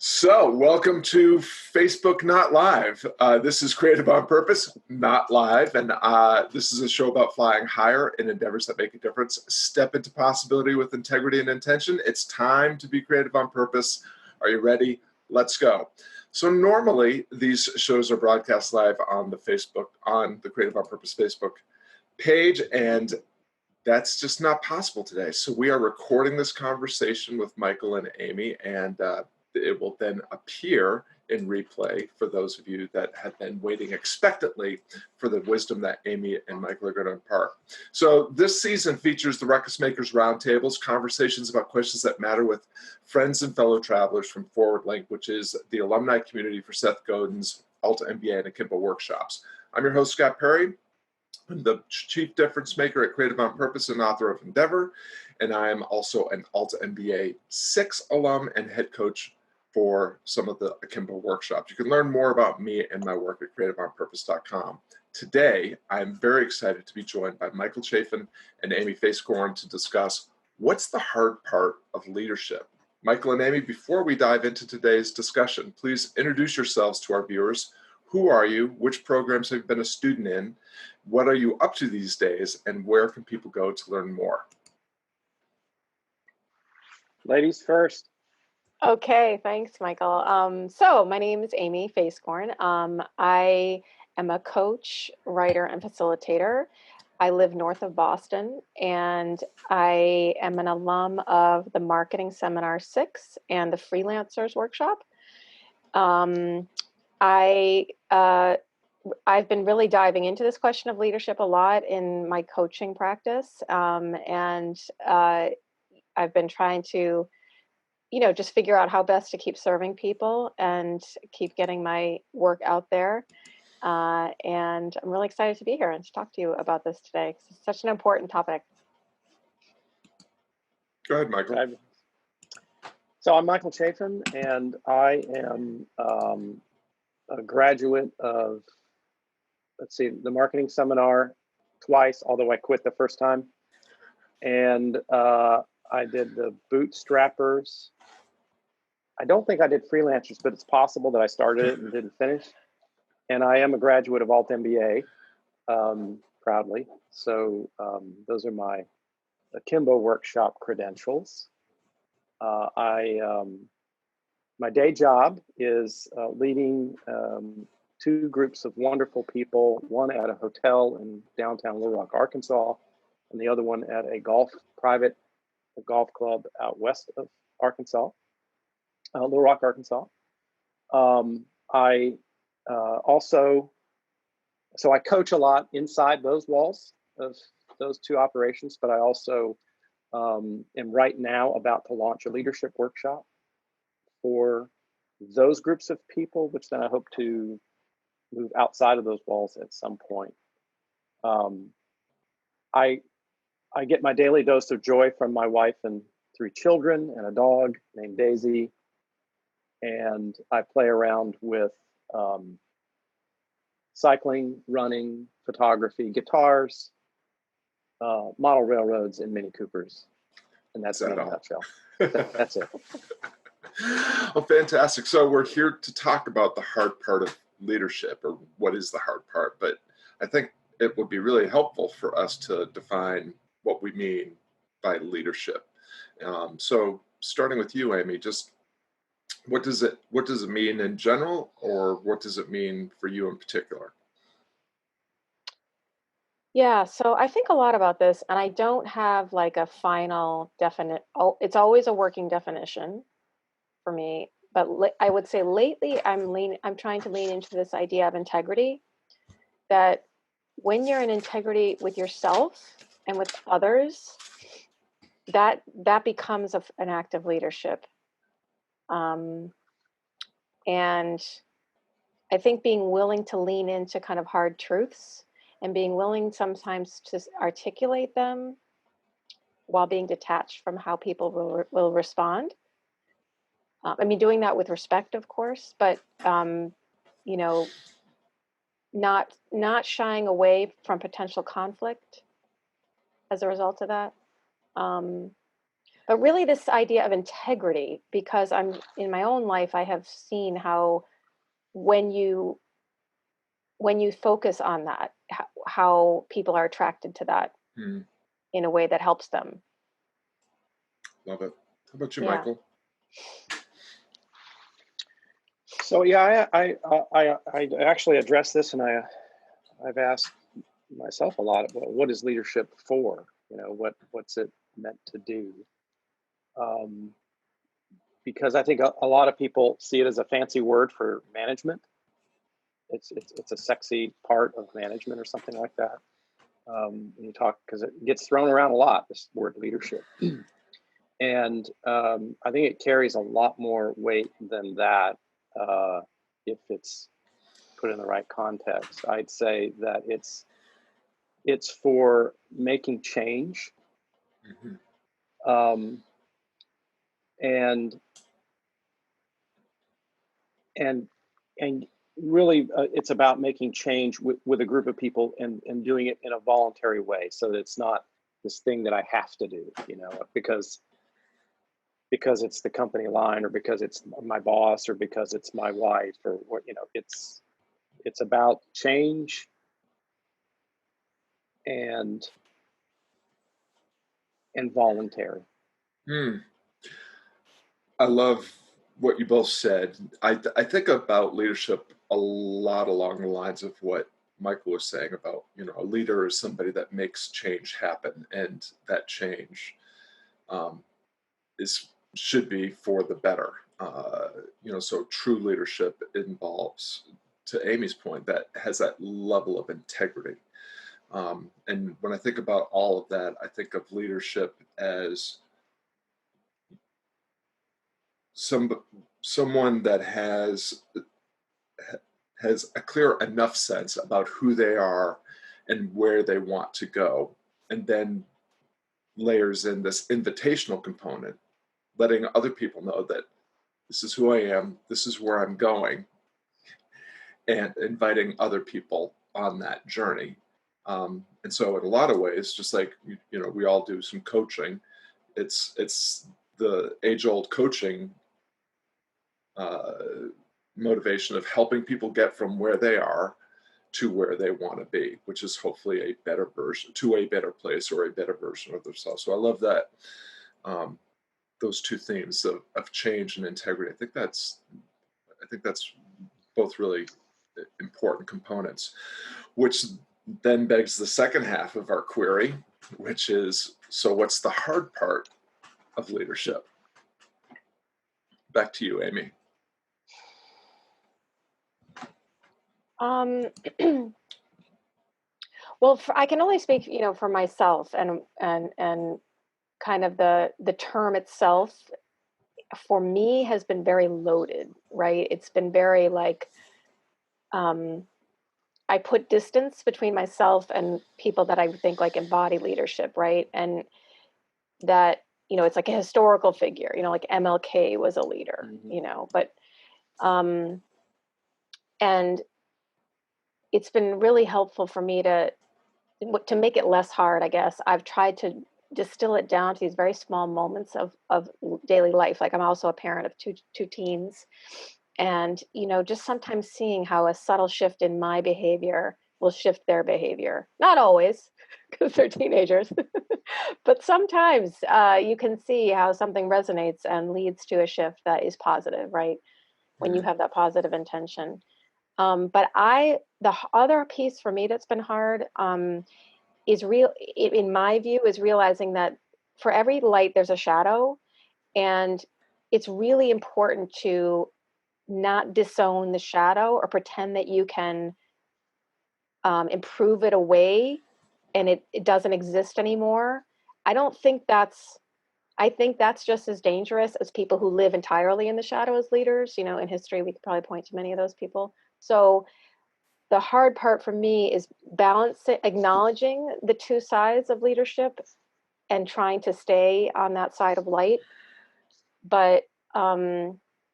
So, welcome to Facebook Not Live. This is Creative on Purpose, not live, and this is a show about flying higher in endeavors that make a difference. Step into possibility with integrity and intention. It's time to be creative on purpose. Are you ready? Let's go. So, normally these shows are broadcast live on the Creative on Purpose Facebook page, and that's just not possible today. So, we are recording this conversation with Michael and Amy, and it will then appear in replay for those of you that have been waiting expectantly for the wisdom that Amy and Michael are going to impart. So this season features the Ruckus Makers Roundtables, conversations about questions that matter with friends and fellow travelers from Forward Link, which is the alumni community for Seth Godin's Alta MBA and Akimbo workshops. I'm your host, Scott Perry. I'm the chief difference maker at Creative on Purpose and author of Endeavor, and I am also an Alta MBA 6 alum and head coach for some of the Akimbo workshops. You can learn more about me and my work at creativeonpurpose.com. Today, I'm very excited to be joined by Michael Chaffin and Amy Faeskorn to discuss what's the hard part of leadership. Michael and Amy, before we dive into today's discussion, please introduce yourselves to our viewers. Who are you? Which programs have you been a student in? What are you up to these days? And where can people go to learn more? Ladies first. Okay, thanks, Michael. So my name is Amy Faeskorn. I am a coach, writer, and facilitator. I live north of Boston, and I am an alum of the Marketing Seminar 6 and the Freelancers Workshop. I've been really diving into this question of leadership a lot in my coaching practice, and I've been trying to just figure out how best to keep serving people and keep getting my work out there. And I'm really excited to be here and to talk to you about this today, because it's such an important topic. Go ahead, Michael. So I'm Michael Chaffin, and I am a graduate of, the Marketing Seminar twice, although I quit the first time. And I did the Bootstrappers. I don't think I did Freelancers, but it's possible that I started it and didn't finish. And I am a graduate of Alt MBA, proudly. So those are my Akimbo workshop credentials. My day job is leading 2 groups of wonderful people, one at a hotel in downtown Little Rock, Arkansas, and the other one at a private golf club out west of Arkansas. Little Rock, Arkansas. I coach a lot inside those walls of those 2 operations, but I also am right now about to launch a leadership workshop for those groups of people, which then I hope to move outside of those walls at some point. I get my daily dose of joy from my wife and 3 children and a dog named Daisy. And I play around with cycling, running, photography, guitars, model railroads, and Mini Coopers. And that's me in a nutshell. That's it. Well, fantastic. So we're here to talk about the hard part of leadership, or what is the hard part. But I think it would be really helpful for us to define what we mean by leadership. So starting with you, Amy, just what does it mean in general, or what does it mean for you in particular? Yeah, so I think a lot about this, and I don't have like a final definite. It's always a working definition for me, but I would say lately I'm trying to lean into this idea of integrity. That when you're in integrity with yourself and with others, that becomes an act of leadership. And I think being willing to lean into kind of hard truths and being willing sometimes to articulate them while being detached from how people will respond. Doing that with respect, of course, but not shying away from potential conflict as a result of that. But really this idea of integrity, because I'm in my own life, I have seen how when you focus on that, how people are attracted to that in a way that helps them. Love it. How about you, Yeah. Michael? So yeah, I actually addressed this, and I've asked myself a lot about what is leadership for? You know, what's it meant to do? Because I think a lot of people see it as a fancy word for management. It's a sexy part of management or something like that. When you talk, because it gets thrown around a lot, this word leadership. And I think it carries a lot more weight than that if it's put in the right context. I'd say that it's for making change, and really it's about making change with a group of people and doing it in a voluntary way, so that it's not this thing that I have to do, you know, because it's the company line, or because it's my boss, or because it's my wife, or what, you know, it's about change and voluntary. I love what you both said. I think about leadership a lot along the lines of what Michael was saying about, you know, a leader is somebody that makes change happen, and that change should be for the better. You know, so true leadership involves, to Amy's point, that has that level of integrity. And when I think about all of that, I think of leadership as someone that has a clear enough sense about who they are and where they want to go, and then layers in this invitational component, letting other people know that this is who I am, this is where I'm going, and inviting other people on that journey. And so in a lot of ways, just like, you know, we all do some coaching, it's the age-old coaching motivation of helping people get from where they are to where they want to be, which is hopefully a better version, to a better place, or a better version of themselves. So I love that, those two themes of change and integrity. I think that's both really important components, which then begs the second half of our query, which is, so what's the hard part of leadership? Back to you, Amy. Well, I can only speak, you know, for myself, and kind of the term itself for me has been very loaded, right? It's been very like, I put distance between myself and people that I think like embody leadership, right? And that, you know, it's like a historical figure, you know, like MLK was a leader, you know, but and it's been really helpful for me to make it less hard, I guess. I've tried to distill it down to these very small moments of daily life. Like I'm also a parent of two teens, and, you know, just sometimes seeing how a subtle shift in my behavior will shift their behavior. Not always, because they're teenagers, but sometimes you can see how something resonates and leads to a shift that is positive, right? When you have that positive intention. But the other piece for me that's been hard is in my view, is realizing that for every light, there's a shadow. And it's really important to not disown the shadow or pretend that you can improve it away and it doesn't exist anymore. I think that's just as dangerous as people who live entirely in the shadow as leaders. You know, in history, we could probably point to many of those people. So the hard part for me is balancing, acknowledging the two sides of leadership and trying to stay on that side of light. But,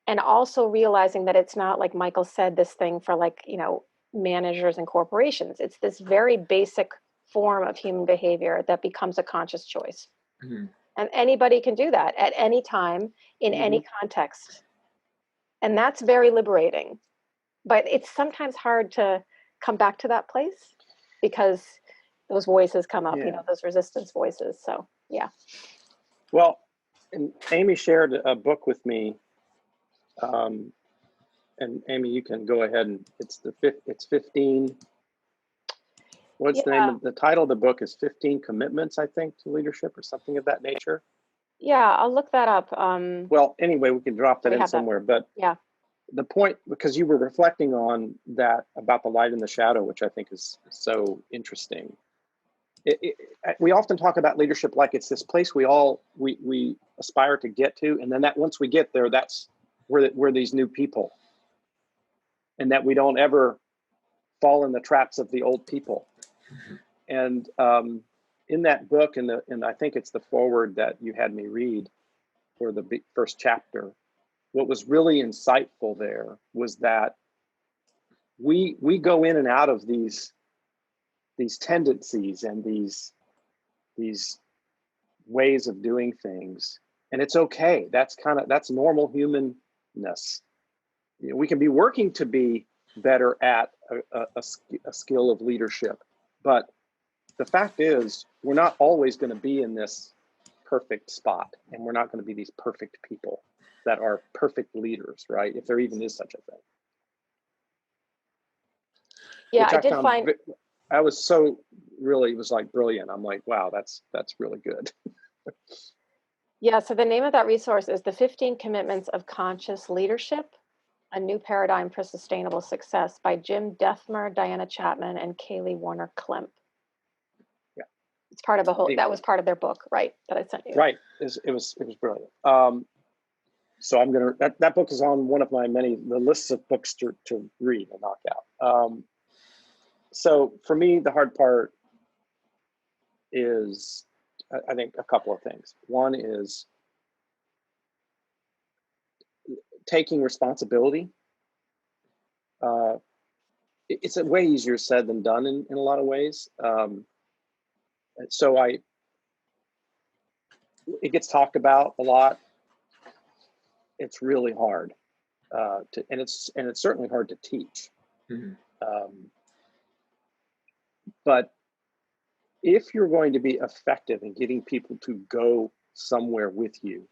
and also realizing that it's not, like Michael said, this thing for, like, you know, managers and corporations. It's this very basic form of human behavior that becomes a conscious choice. And anybody can do that at any time in any context. And that's very liberating. But it's sometimes hard to come back to that place because those voices come up, those resistance voices. So, yeah. Well, and Amy shared a book with me. And Amy, you can go ahead, and it's 15. What's the name of the title of the book? Is 15 Commitments, I think, to Leadership, or something of that nature. Yeah, I'll look that up. Well, anyway, we can drop that in somewhere. But yeah, the point, because you were reflecting on that about the light and the shadow, which I think is so interesting. We often talk about leadership like it's this place we aspire to get to, and then that once we get there, that's we're these new people, and that we don't ever fall in the traps of the old people. And in that book, and I think it's the foreword that you had me read for the first chapter, what was really insightful there was that we go in and out of these tendencies and these ways of doing things, and it's okay. That's normal humanness. We can be working to be better at a skill of leadership, but the fact is we're not always going to be in this perfect spot, and we're not going to be these perfect people that are perfect leaders, right? If there even is such a thing. Yeah, I did find I was so really, it was like brilliant. I'm like, wow, that's really good. Yeah, so the name of that resource is The 15 Commitments of Conscious Leadership, A New Paradigm for Sustainable Success by Jim Dethmer, Diana Chapman, and Kaylee Warner Klemp. Yeah. It's part of that was part of their book, right, that I sent you. Right, it was brilliant. So I'm gonna, that book is on one of my the lists of books to read and knock out. So for me, the hard part is, I think, a couple of things. One is taking responsibility. It's a way easier said than done in a lot of ways. So it gets talked about a lot. It's really hard and it's certainly hard to teach. But if you're going to be effective in getting people to go somewhere with you,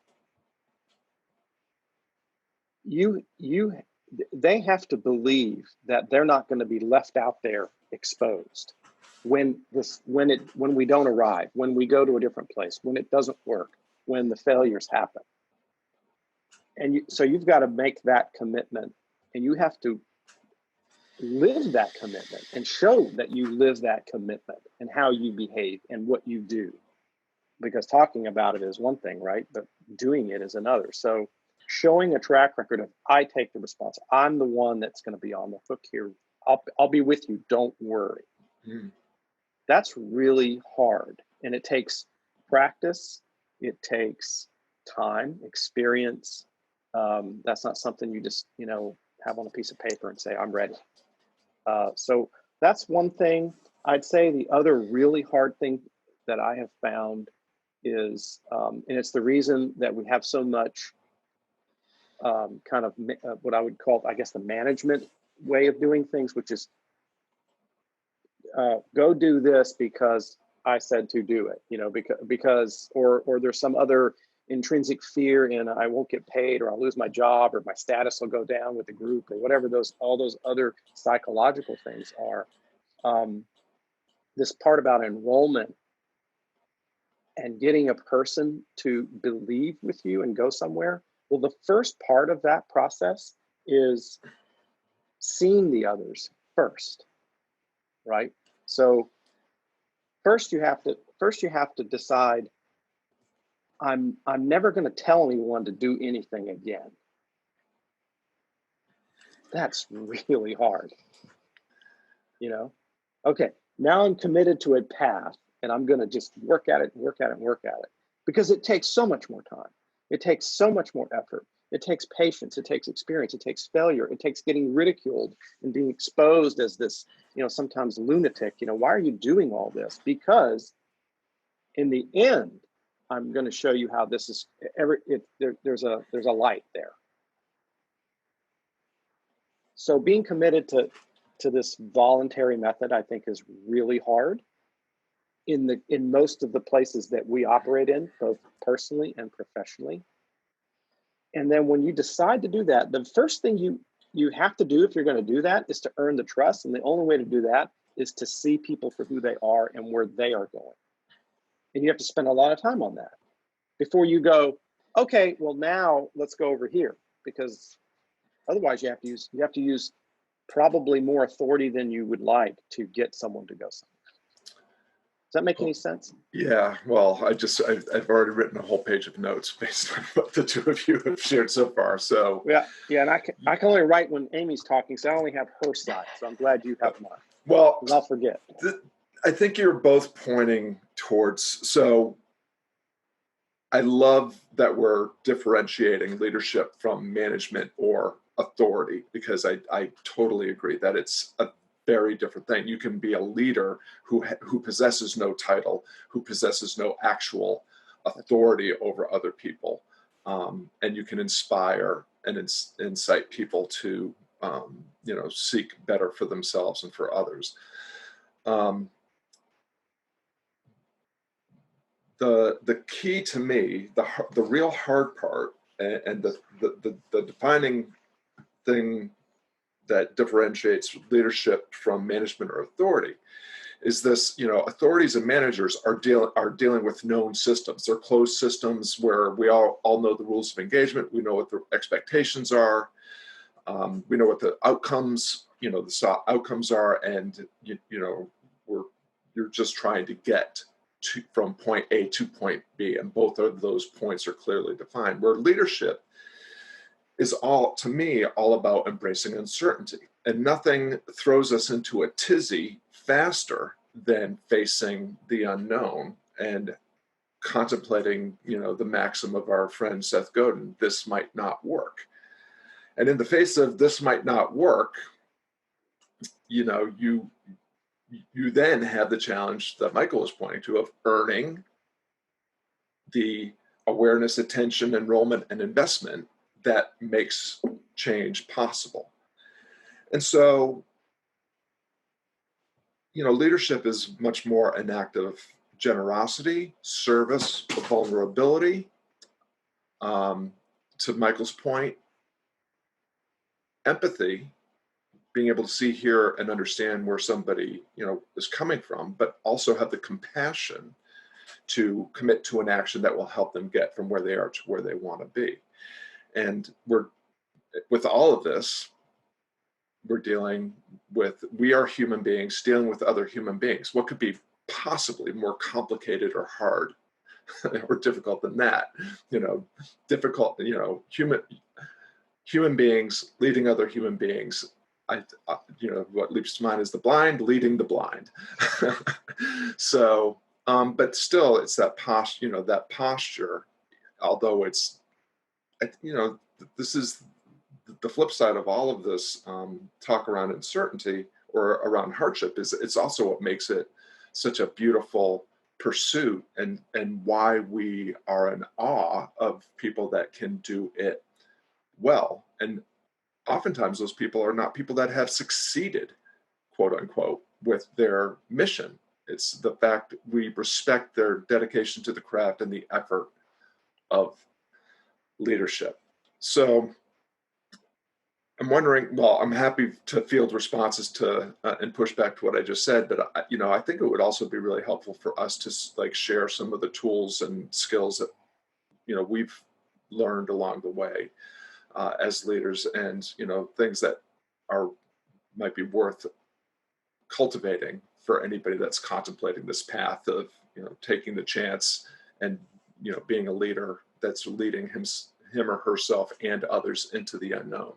they have to believe that they're not going to be left out there exposed when we don't arrive, when we go to a different place, when it doesn't work, when the failures happen. And so you've got to make that commitment, and you have to live that commitment and show that you live that commitment and how you behave and what you do. Because talking about it is one thing, right? But doing it is another. So showing a track record of, I take the responsibility. I'm the one that's going to be on the hook here. I'll be with you. Don't worry. That's really hard. And it takes practice. It takes time, experience. That's not something you just, have on a piece of paper and say, I'm ready. So that's one thing. I'd say the other really hard thing that I have found is, and it's the reason that we have so much kind of what I would call, I guess, the management way of doing things, which is go do this because I said to do it, because or there's some other intrinsic fear in I won't get paid, or I'll lose my job, or my status will go down with the group, or whatever all those other psychological things are. This part about enrollment and getting a person to believe with you and go somewhere. Well, the first part of that process is seeing the others first, right? So first you have to decide, I'm never going to tell anyone to do anything again. That's really hard. Okay, now I'm committed to a path, and I'm going to just work at it, because it takes so much more time. It takes so much more effort. It takes patience. It takes experience. It takes failure. It takes getting ridiculed and being exposed as this, sometimes lunatic. Why are you doing all this? Because in the end, I'm going to show you how this is there's a light there. So being committed to this voluntary method, I think, is really hard in most of the places that we operate in, both personally and professionally. And then when you decide to do that, the first thing you have to do if you're going to do that is to earn the trust. And the only way to do that is to see people for who they are and where they are going. And you have to spend a lot of time on that before you go, okay, well, now let's go over here, because otherwise you have to use probably more authority than you would like to get someone to go somewhere. Does that make any sense? Yeah, well, I've already written a whole page of notes based on what the two of you have shared so far. So yeah, and I can only write when Amy's talking, so I only have her side. So I'm glad you have mine. Well, I'll forget. I think you're both pointing towards. So I love that we're differentiating leadership from management or authority, because I totally agree that it's a very different thing. You can be a leader who possesses no title, who possesses no actual authority over other people, and you can inspire and incite people to seek better for themselves and for others. The key to me, the real hard part, and the defining thing that differentiates leadership from management or authority is this: authorities and managers are dealing with known systems. They're closed systems where we all know the rules of engagement. We know what the expectations are. We know what the outcomes, the outcomes are, and you're just trying to get from point A to point B, and both of those points are clearly defined. Where leadership is all about embracing uncertainty, and nothing throws us into a tizzy faster than facing the unknown and contemplating, the maxim of our friend Seth Godin: this might not work. And in the face of this might not work, you then have the challenge that Michael was pointing to of earning the awareness, attention, enrollment, and investment that makes change possible. And so, leadership is much more an act of generosity, service, vulnerability. To Michael's point, empathy, being able to see, hear, and understand where somebody, is coming from, but also have the compassion to commit to an action that will help them get from where they are to where they want to be. And with all of this, we are human beings dealing with other human beings. What could be possibly more complicated or hard or difficult than that? Human beings leading other human beings. What leaps to mind is the blind leading the blind. So, but still, it's that posture, although it's, this is the flip side of all of this talk around uncertainty or around hardship. It's also what makes it such a beautiful pursuit, and why we are in awe of people that can do it well. And oftentimes those people are not people that have succeeded, quote unquote, with their mission. It's the fact we respect their dedication to the craft and the effort of leadership. So I'm wondering, well, I'm happy to field responses to and push back to what I just said, but I think it would also be really helpful for us to share some of the tools and skills that we've learned along the way as leaders, and things that might be worth cultivating for anybody that's contemplating this path of taking the chance and being a leader that's leading him or herself and others into the unknown.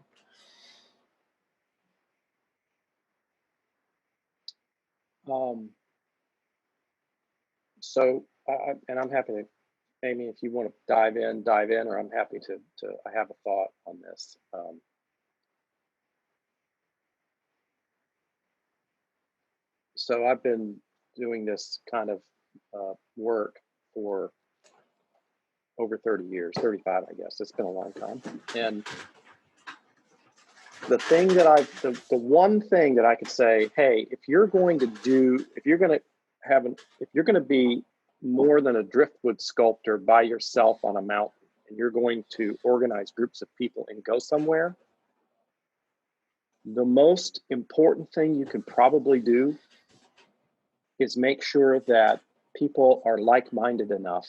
So, and I'm happy to, Amy, if you want to dive in, or I'm happy to I have a thought on this. So I've been doing this kind of work for over 30 years, 35, I guess. It's been a long time. And the thing that the one thing that I could say, hey, if you're going to be more than a driftwood sculptor by yourself on a mountain, and you're going to organize groups of people and go somewhere, the most important thing you can probably do is make sure that people are like-minded enough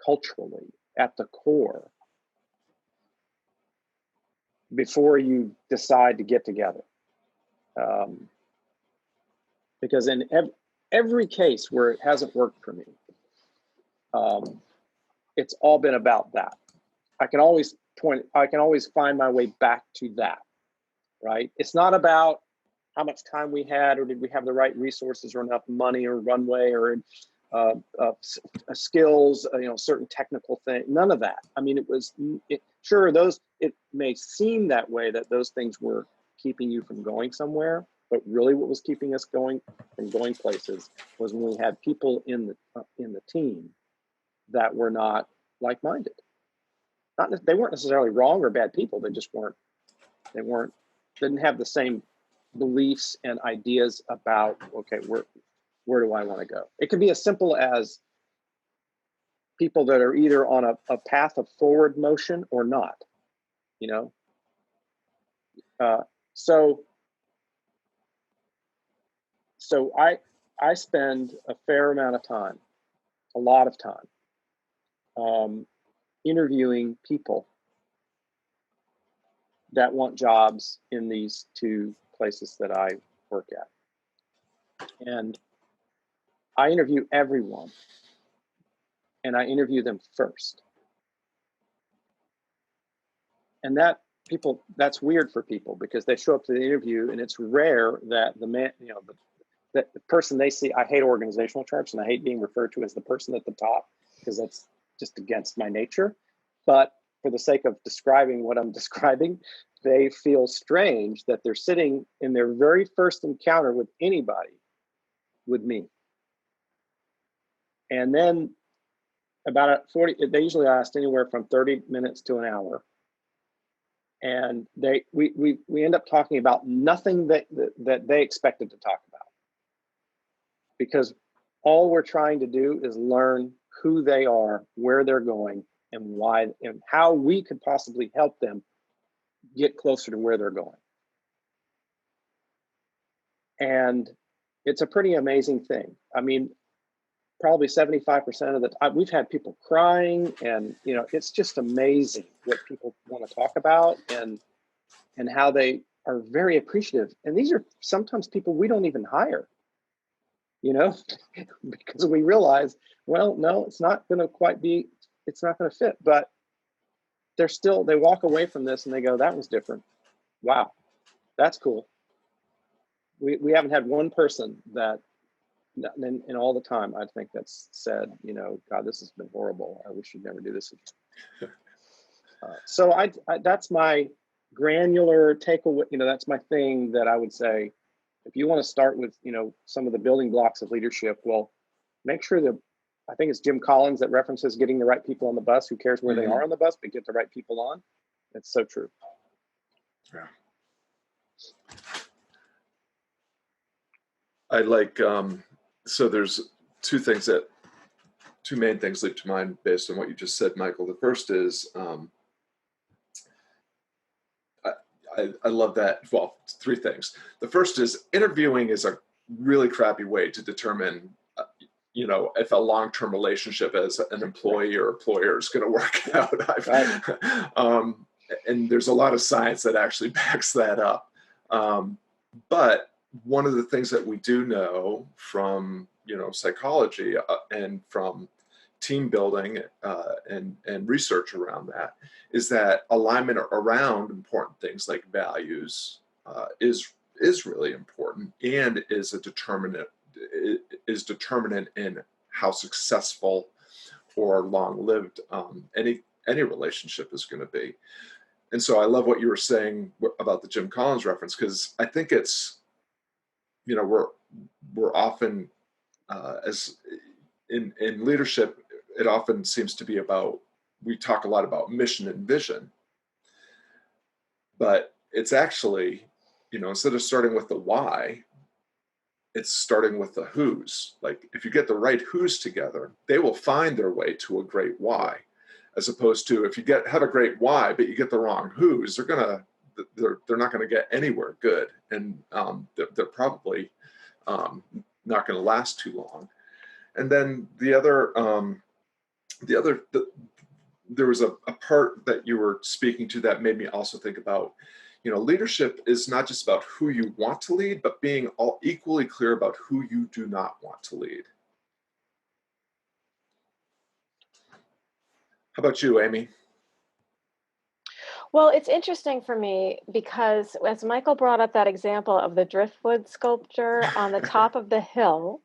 culturally at the core before you decide to get together. Because in every case where it hasn't worked for me, it's all been about that. I can always find my way back to that, right? It's not about how much time we had, or did we have the right resources, or enough money, or runway, or skills, certain technical thing. None of that. I mean, it may seem that way, that those things were keeping you from going somewhere, but really what was keeping us from going places was when we had people in the team that were not like-minded. They weren't necessarily wrong or bad people. They just didn't have the same beliefs and ideas about, okay, where do I want to go? It can be as simple as people that are either on a path of forward motion or not, So I spend a fair amount of time, a lot of time, interviewing people that want jobs in these two places that I work at. And I interview everyone, and I interview them first. And that's weird for people, because they show up to the interview, and it's rare that the person they see. I hate organizational charts, and I hate being referred to as the person at the top, because that's just against my nature. But for the sake of describing what I'm describing, they feel strange that they're sitting in their very first encounter with anybody with me. And then they usually last anywhere from 30 minutes to an hour. And we end up talking about nothing that they expected to talk about, because all we're trying to do is learn who they are, where they're going, and why, and how we could possibly help them get closer to where they're going. And it's a pretty amazing thing. I mean, probably 75% of the time, we've had people crying, and it's just amazing what people want to talk about, and how they are very appreciative. And these are sometimes people we don't even hire, because we realize, well, no, it's not going to fit, but they walk away from this and they go, that was different. Wow, that's cool. We haven't had one person that in all the time, I think, that's said, God, this has been horrible. I wish you'd never do this again. So that's my granular takeaway. That's my thing that I would say. If you want to start with, some of the building blocks of leadership, well, make sure that, I think it's Jim Collins that references getting the right people on the bus. Who cares where they are on the bus, but get the right people on. It's so true. Yeah. I like, so there's two main things leap to mind based on what you just said, Michael. The first is, I love that. Well, three things. The first is, interviewing is a really crappy way to determine, if a long-term relationship as an employee or employer is going to work out. And there's a lot of science that actually backs that up. But one of the things that we do know from, psychology and from team building and research around that is that alignment around important things like values is really important, and is determinant in how successful or long-lived any relationship is going to be. And so I love what you were saying about the Jim Collins reference, because I think it's, we're often as in leadership, it often seems to be about we talk a lot about mission and vision, but it's actually, instead of starting with the why, it's starting with the who's. Like, if you get the right who's together, they will find their way to a great why, as opposed to if you have a great why, but you get the wrong who's, they're not going to get anywhere good. And they're probably not going to last too long. And then there was a part that you were speaking to that made me also think about, leadership is not just about who you want to lead, but being equally clear about who you do not want to lead. How about you, Amy? Well, it's interesting for me because as Michael brought up that example of the driftwood sculpture on the top of the hill,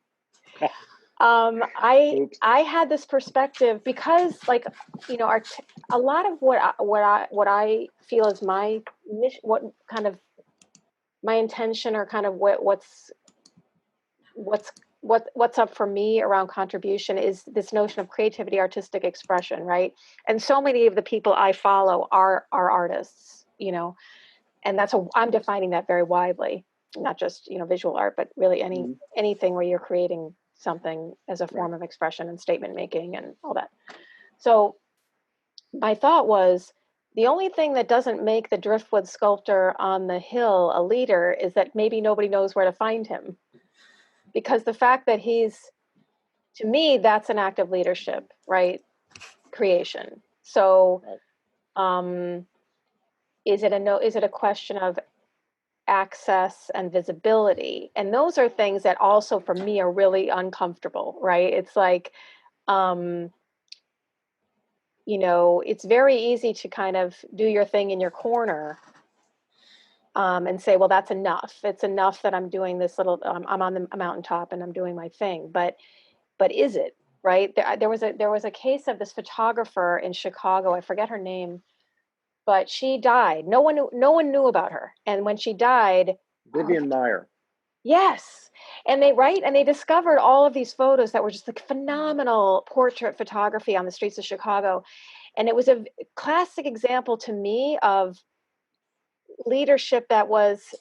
I had this perspective because, like, a lot of what I feel is my mission, what kind of my intention, or kind of what's up for me around contribution is this notion of creativity, artistic expression, right? And so many of the people I follow are artists, and I'm defining that very widely, not just visual art, but really anything where you're creating something as a form of expression and statement making and all that. So my thought was, the only thing that doesn't make the driftwood sculptor on the hill a leader is that maybe nobody knows where to find him. Because the fact that to me, that's an act of leadership, right? Creation. So is it a question of access and visibility? And those are things that also for me are really uncomfortable, right? It's like, it's very easy to kind of do your thing in your corner and say, well, that's enough. It's enough that I'm doing this little, I'm on the mountaintop and I'm doing my thing. But is it, right? There was a case of this photographer in Chicago. I forget her name, but she died. No one knew about her. And when she died, Vivian Meyer. Yes. And they discovered all of these photos that were just like phenomenal portrait photography on the streets of Chicago. And it was a classic example to me of leadership that was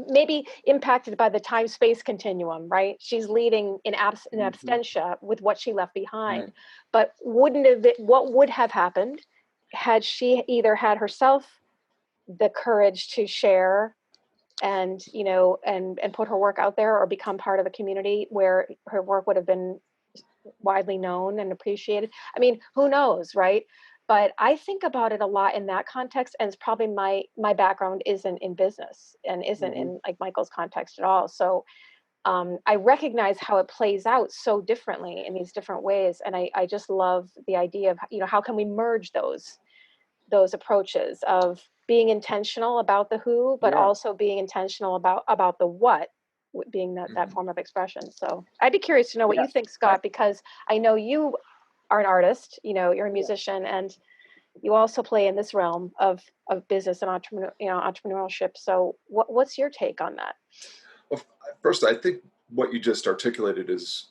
maybe impacted by the time-space continuum, right? She's leading in absentia with what she left behind. Right. But what would have happened had she either had herself the courage to share and put her work out there, or become part of a community where her work would have been widely known and appreciated? I mean, who knows, right? But I think about it a lot in that context, and it's probably my background isn't in business and isn't in like Michael's context at all. So I recognize how it plays out so differently in these different ways, and I just love the idea of how can we merge those approaches of being intentional about the who, but also being intentional about the what, being that form of expression. So I'd be curious to know what you think, Scott, because I know you are an artist, you're a musician, and you also play in this realm of business and entrepreneurship. So what's your take on that? Well, first, I think what you just articulated is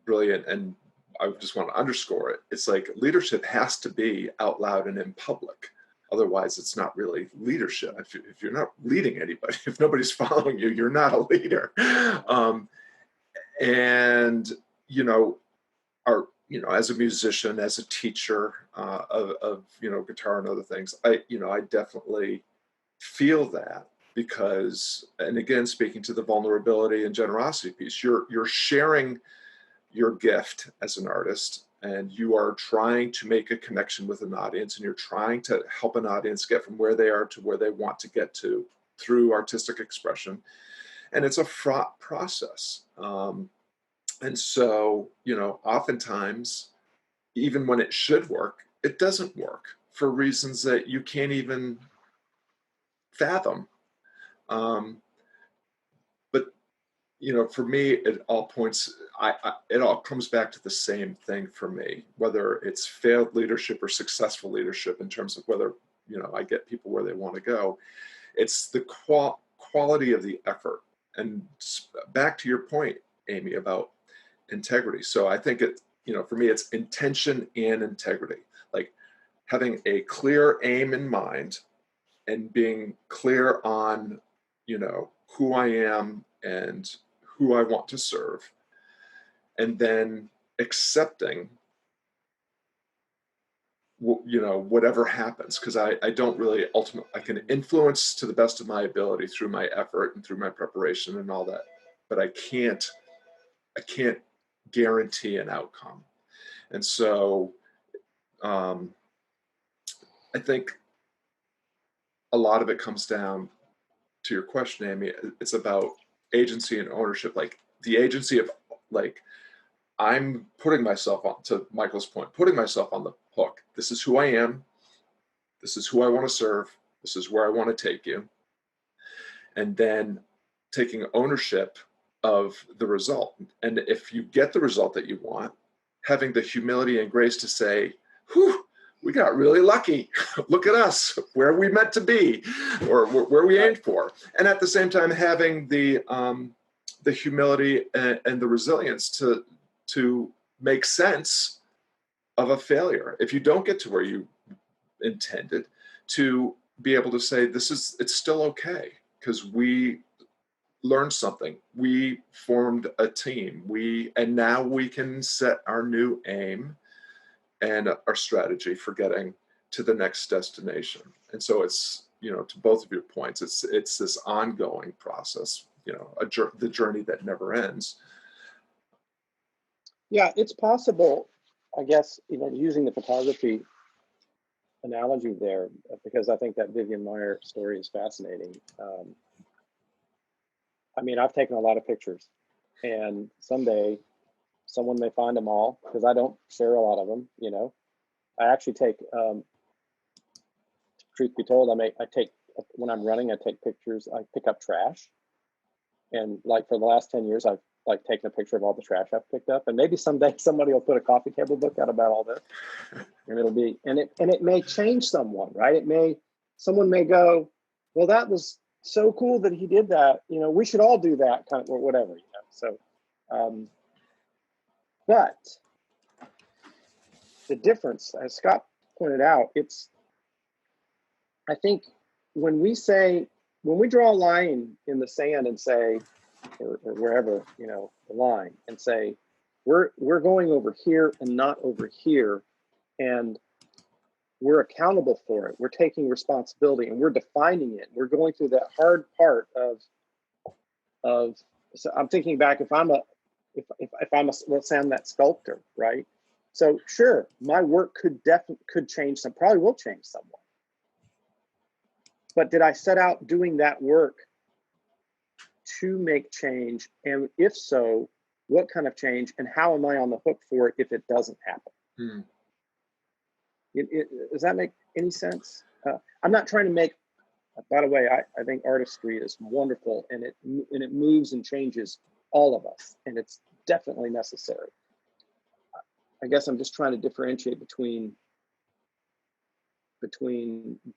brilliant, and I just want to underscore it. It's like leadership has to be out loud and in public. Otherwise, it's not really leadership. If you're not leading anybody, if nobody's following you, you're not a leader. As a musician, as a teacher of guitar and other things, I definitely feel that, because, and again, speaking to the vulnerability and generosity piece, you're sharing your gift as an artist, and you are trying to make a connection with an audience, and you're trying to help an audience get from where they are to where they want to get to through artistic expression. And it's a fraught process. And so, oftentimes, even when it should work, it doesn't work for reasons that you can't even fathom. But for me, it all comes back to the same thing for me, whether it's failed leadership or successful leadership, in terms of whether, I get people where they want to go. It's the quality of the effort. And back to your point, Amy, about integrity. So I think for me, it's intention and integrity. Like having a clear aim in mind and being clear on, who I am and who I want to serve, and then accepting, whatever happens, because I don't really I can influence to the best of my ability through my effort and through my preparation and all that, but I can't guarantee an outcome. And so I think a lot of it comes down to your question, Amy. It's about agency and ownership, like the agency of, like, I'm putting myself on, to Michael's point, putting myself on the hook. This is who I am. This is who I want to serve. This is where I want to take you. And then taking ownership of the result. And if you get the result that you want, having the humility and grace to say, whew, we got really lucky. Look at us, where we meant to be, or where we aimed for. And at the same time, having the humility and the resilience to make sense of a failure. If you don't get to where you intended, to be able to say, it's still okay, because we learned something. We formed a team. And now we can set our new aim and our strategy for getting to the next destination. And so it's, to both of your points, it's this ongoing process, the journey that never ends. Yeah, it's possible, I guess, using the photography analogy there, because I think that Vivian Maier story is fascinating. I've taken a lot of pictures, and someday someone may find them all, because I don't share a lot of them. I actually take, truth be told, when I'm running, I take pictures. I pick up trash, and like for the last 10 years, I've taken a picture of all the trash I've picked up, and maybe someday somebody will put a coffee table book out about all this, and it'll be, and it may change someone, right? Someone may go, well, that was so cool that he did that. We should all do that, kind of, or whatever. So, but the difference, as Scott pointed out, I think when we draw a line in the sand and say, or wherever, the line, and say, we're going over here and not over here, and we're accountable for it. We're taking responsibility, and we're defining it. We're going through that hard part of. So I'm thinking back, if I'm let's say I'm that sculptor, right? So sure, my work could change probably will change someone. But did I set out doing that work to make change? And if so, what kind of change, and how am I on the hook for it if it doesn't happen? Does that make any sense? I'm not trying to make, by the way, I think artistry is wonderful, and it moves and changes all of us, and it's definitely necessary. I guess I'm just trying to differentiate between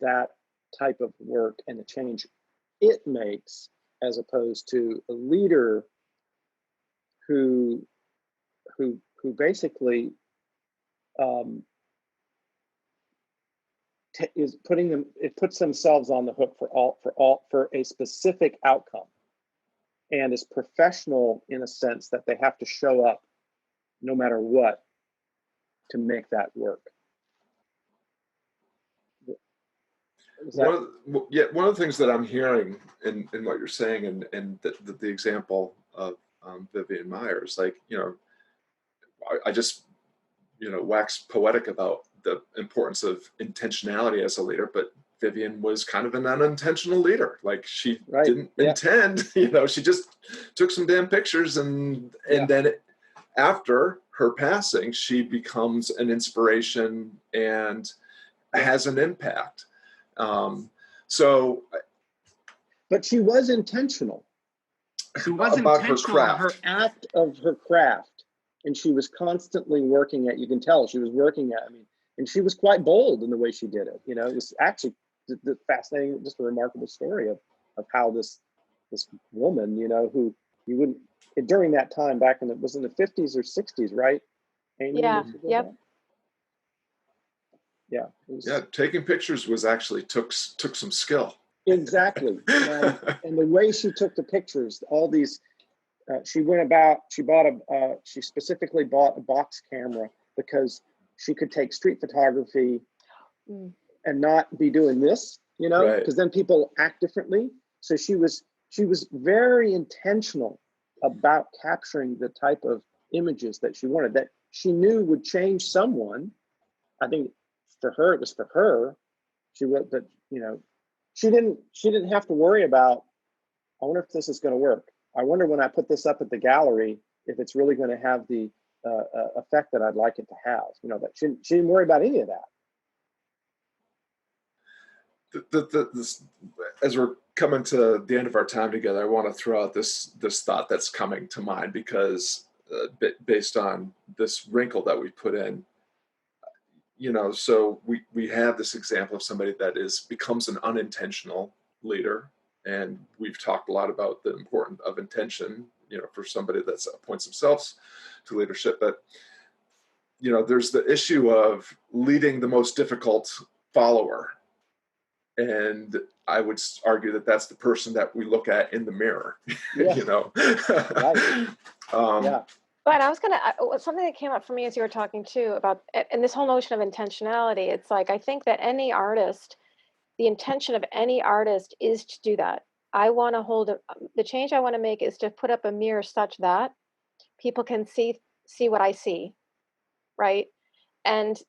that type of work and the change it makes, as opposed to a leader who basically puts themselves on the hook for a specific outcome, and is professional in a sense that they have to show up no matter what to make that work. One of the things that I'm hearing in what you're saying, and the example of Vivian Maier, like, I just wax poetic about the importance of intentionality as a leader, but Vivian was kind of an unintentional leader. Like, she didn't intend, she just took some damn pictures, and then after her passing, she becomes an inspiration and has an impact. But she was intentional. She was about intentional her in her act of her craft, and she was constantly working at. You can tell she was working at. And she was quite bold in the way she did it. It was actually the fascinating, just a remarkable story of how this woman, who you wouldn't, during that time back in the 50s or 60s, right? Amy, Yeah. did you do Yep. that? Yeah. It was, Yeah, taking pictures was actually took some skill. exactly. And the way she took the pictures, all these, she specifically bought a box camera because she could take street photography and not be doing this, you know, Right. because then people act differently. So she was very intentional about capturing the type of images that she wanted, that she knew would change someone. I think for her, it was for her. She wrote that, you know, she didn't have to worry about, I wonder if this is going to work. I wonder when I put this up at the gallery, if it's really going to have the effect that I'd like it to have. You know, that she didn't worry about any of that. As we're coming to the end of our time together, I want to throw out this thought that's coming to mind, because based on this wrinkle that we put in, you know, so we have this example of somebody that becomes an unintentional leader, and we've talked a lot about the importance of intention, you know, for somebody that appoints themselves to leadership. But you know, there's the issue of leading the most difficult follower. And I would argue that that's the person that we look at in the mirror, Yeah. you know? Right. Yeah. But I was something that came up for me as you were talking too about, and this whole notion of intentionality. It's like, I think that any artist, the intention of any artist is to do that. I want to the change I want to make is to put up a mirror such that people can see what I see, right? And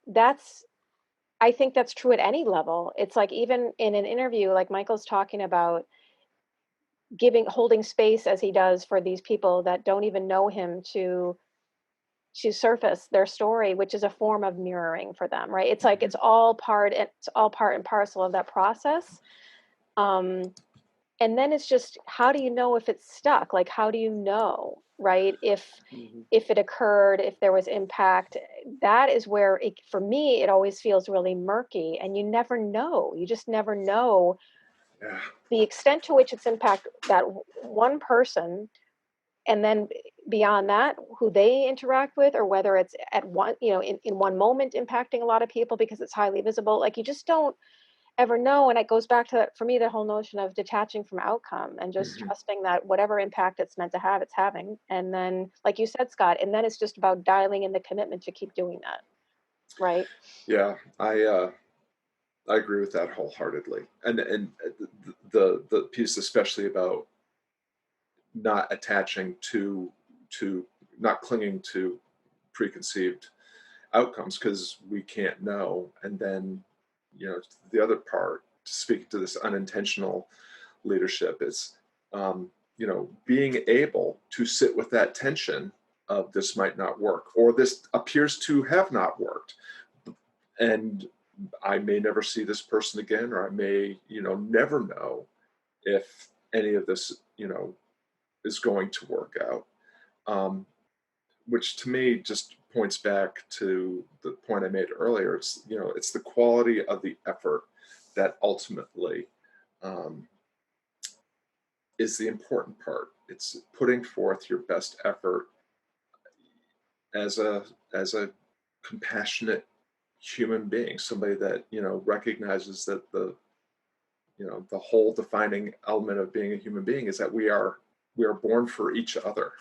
I think that's true at any level. It's like, even in an interview, like Michael's talking about, holding space as he does for these people that don't even know him to surface their story, which is a form of mirroring for them, right? It's like, it's all part and parcel of that process. And then it's just, how do you know if it's stuck? Like, how do you know, right? If it occurred, if there was impact, that is where for me, it always feels really murky, and you never know. You just never know the extent to which it's impact that one person, and then beyond that, who they interact with, or whether it's at one, you know, in one moment impacting a lot of people because it's highly visible. Like, you just don't ever know. And it goes back to, for me, the whole notion of detaching from outcome and just trusting that whatever impact it's meant to have, it's having. And then, like you said, Scott, and then it's just about dialing in the commitment to keep doing that. Right. Yeah, I agree with that wholeheartedly. And the piece, especially about not attaching to not clinging to preconceived outcomes, because we can't know. And then, you know, the other part, speaking to this unintentional leadership, is you know, being able to sit with that tension of, this might not work, or this appears to have not worked, and I may never see this person again, or I may, you know, never know if any of this, you know, is going to work out. Which to me just points back to the point I made earlier. It's, you know, it's the quality of the effort that ultimately is the important part. It's putting forth your best effort as a compassionate human being, somebody that, you know, recognizes that the, you know, the whole defining element of being a human being is that we are born for each other.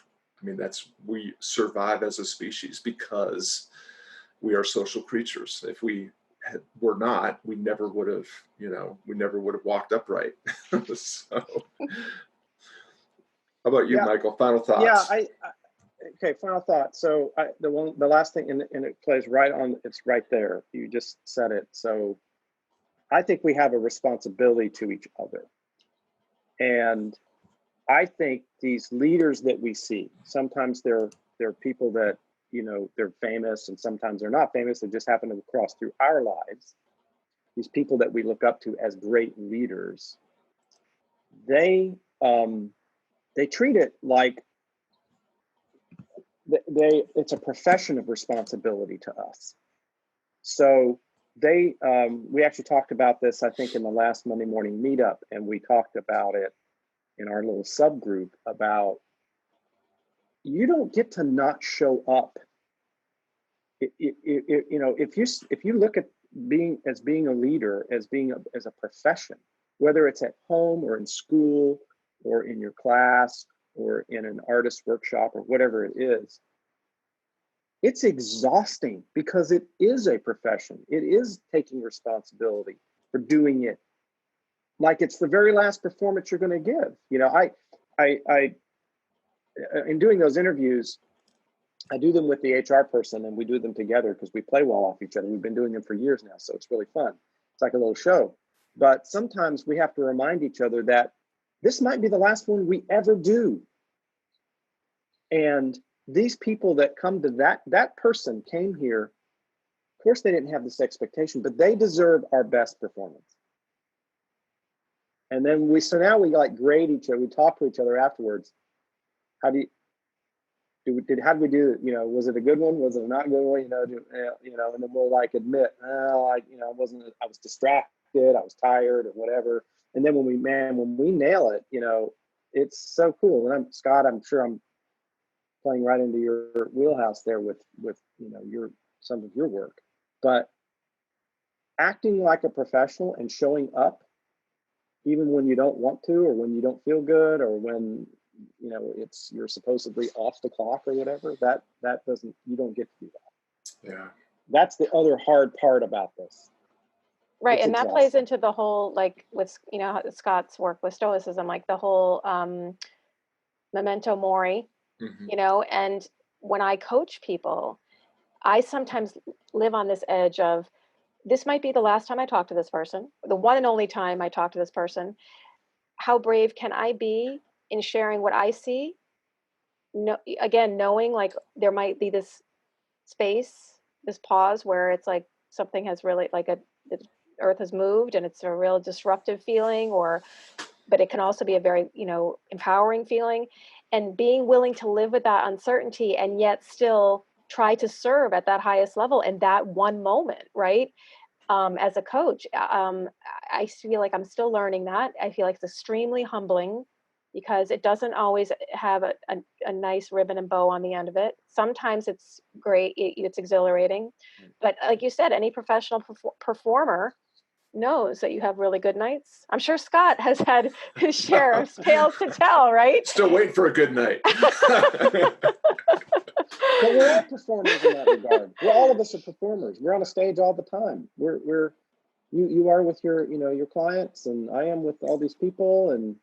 I mean, we survive as a species because we are social creatures. If we were not, we never would have, you know, walked upright. So, how about you, Michael? Final thoughts? Yeah, okay, final thought. So the last thing, and it plays right on, it's right there. You just said it. So I think we have a responsibility to each other. And I think these leaders that we see, sometimes they're people that, you know, they're famous, and sometimes they're not famous. They just happen to cross through our lives. These people that we look up to as great leaders, they treat it like it's a profession of responsibility to us. So we actually talked about this, I think, in the last Monday morning meetup, and we talked about it in our little subgroup about, you don't get to not show up you know, if you look at being a leader as as a profession, whether it's at home or in school or in your class or in an artist workshop or whatever it is, it's exhausting because it is a profession. It is taking responsibility for doing it like it's the very last performance you're going to give. You know, I in doing those interviews, I do them with the HR person, and we do them together because we play well off each other. We've been doing them for years now, so it's really fun. It's like a little show. But sometimes we have to remind each other that this might be the last one we ever do. And these people that come to that person came here, of course they didn't have this expectation, but they deserve our best performance. And then so now we like grade each other. We talk to each other afterwards. How did we do it? You know, was it a good one? Was it a not good one? You know, and then we'll like admit, oh, I was distracted, I was tired or whatever. And then when we nail it, you know, it's so cool. And Scott, I'm sure I'm playing right into your wheelhouse there with you know, some of your work. But acting like a professional and showing up even when you don't want to, or when you don't feel good, or when, you know, you're supposedly off the clock or whatever, you don't get to do that. Yeah. That's the other hard part about this. Right. It's And that plays into the whole, like with, you know, Scott's work with Stoicism, like the whole memento mori, you know, and when I coach people, I sometimes live on this edge of, this might be the last time I talk to this person, the one and only time I talk to this person. How brave can I be in sharing what I see? No, again, knowing like there might be this space, this pause where it's like something has really the earth has moved and it's a real disruptive feeling, but it can also be a very, you know, empowering feeling, and being willing to live with that uncertainty and yet still try to serve at that highest level in that one moment, right? As a coach, I feel like I'm still learning that. I feel like it's extremely humbling because it doesn't always have a nice ribbon and bow on the end of it. Sometimes it's great, it's exhilarating. But like you said, any professional performer knows that you have really good nights. I'm sure Scott has had his share of tales to tell, right? Still waiting for a good night. But we're all performers in that regard. All of us are performers. We're on a stage all the time. You are with your clients, and I am with all these people, and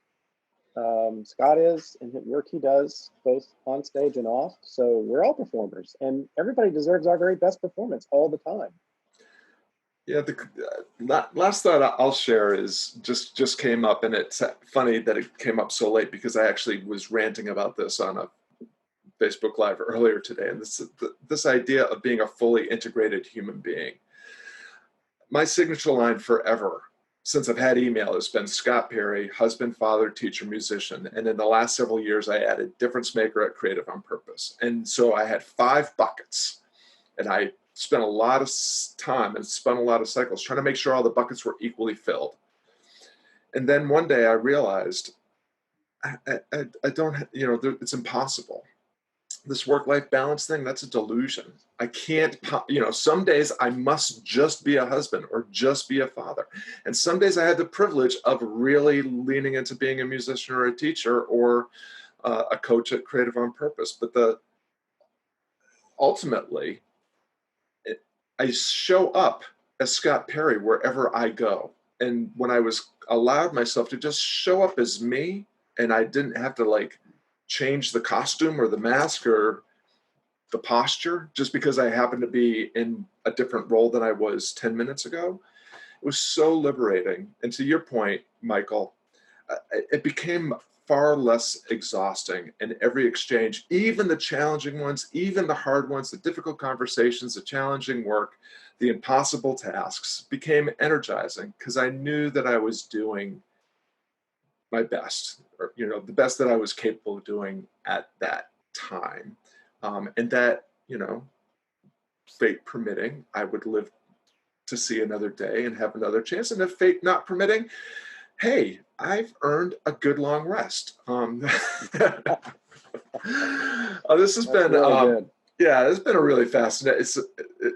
Scott is in the work he does both on stage and off. So we're all performers, and everybody deserves our very best performance all the time. Yeah, the last thought I'll share is just came up, and it's funny that it came up so late because I actually was ranting about this on a Facebook Live earlier today, and this idea of being a fully integrated human being. My signature line forever, since I've had email, has been Scott Perry, husband, father, teacher, musician. And in the last several years, I added difference maker at Creative on Purpose. And so I had 5 buckets, and I spent a lot of time and spun a lot of cycles trying to make sure all the buckets were equally filled. And then one day I realized I don't, it's impossible. This work-life balance thing, that's a delusion. I can't, some days I must just be a husband or just be a father. And some days I had the privilege of really leaning into being a musician or a teacher or a coach at Creative on Purpose. But ultimately, I show up as Scott Perry wherever I go. And when I was allowed myself to just show up as me, and I didn't have to change the costume or the mask or the posture just because I happened to be in a different role than I was 10 minutes ago, it was so liberating. And to your point, Michael, it became far less exhausting in every exchange, even the challenging ones, even the hard ones, the difficult conversations, the challenging work, the impossible tasks became energizing because I knew that I was doing my best, or the best that I was capable of doing at that time, and that fate permitting, I would live to see another day and have another chance. And if fate not permitting, hey, I've earned a good long rest. This has been really good. Yeah, it's been a really fascinating.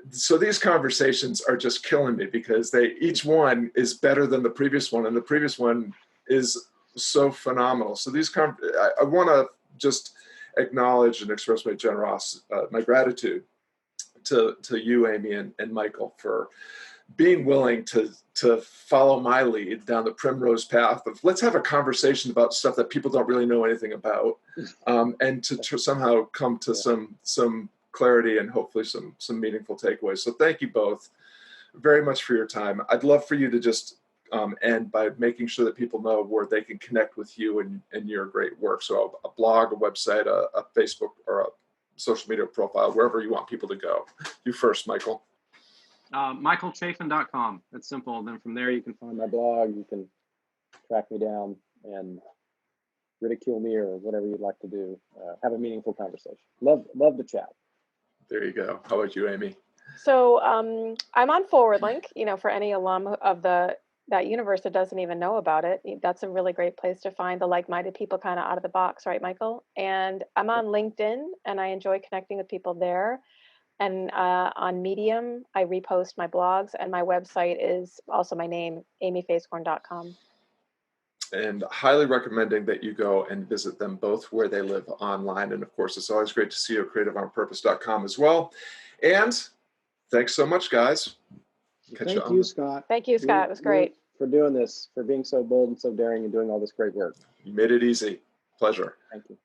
So these conversations are just killing me because each one is better than the previous one, and the previous one is so phenomenal. So I want to just acknowledge and express my my gratitude to you, Amy, and Michael for being willing to follow my lead down the primrose path of let's have a conversation about stuff that people don't really know anything about, and to somehow come to some clarity and hopefully some meaningful takeaways. So thank you both very much for your time. I'd love for you to just end by making sure that people know where they can connect with you and your great work. So a blog, a website, a Facebook, or a social media profile, wherever you want people to go. You first, Michael. MichaelChaffin.com. It's simple. And then from there, you can find my blog. You can track me down and ridicule me or whatever you'd like to do. Have a meaningful conversation. Love to chat. There you go. How about you, Amy? So I'm on ForwardLink, for any alum of that universe that doesn't even know about it. That's a really great place to find the like-minded people kind of out of the box, right, Michael? And I'm on LinkedIn, and I enjoy connecting with people there. And on Medium, I repost my blogs, and my website is also my name, amyfaeskorn.com. And highly recommending that you go and visit them both where they live online. And of course, it's always great to see you at creativeonpurpose.com as well. And thanks so much, guys. Thank you, Scott. Thank you, Scott. It was great. For doing this, for being so bold and so daring and doing all this great work. You made it easy. Pleasure. Thank you.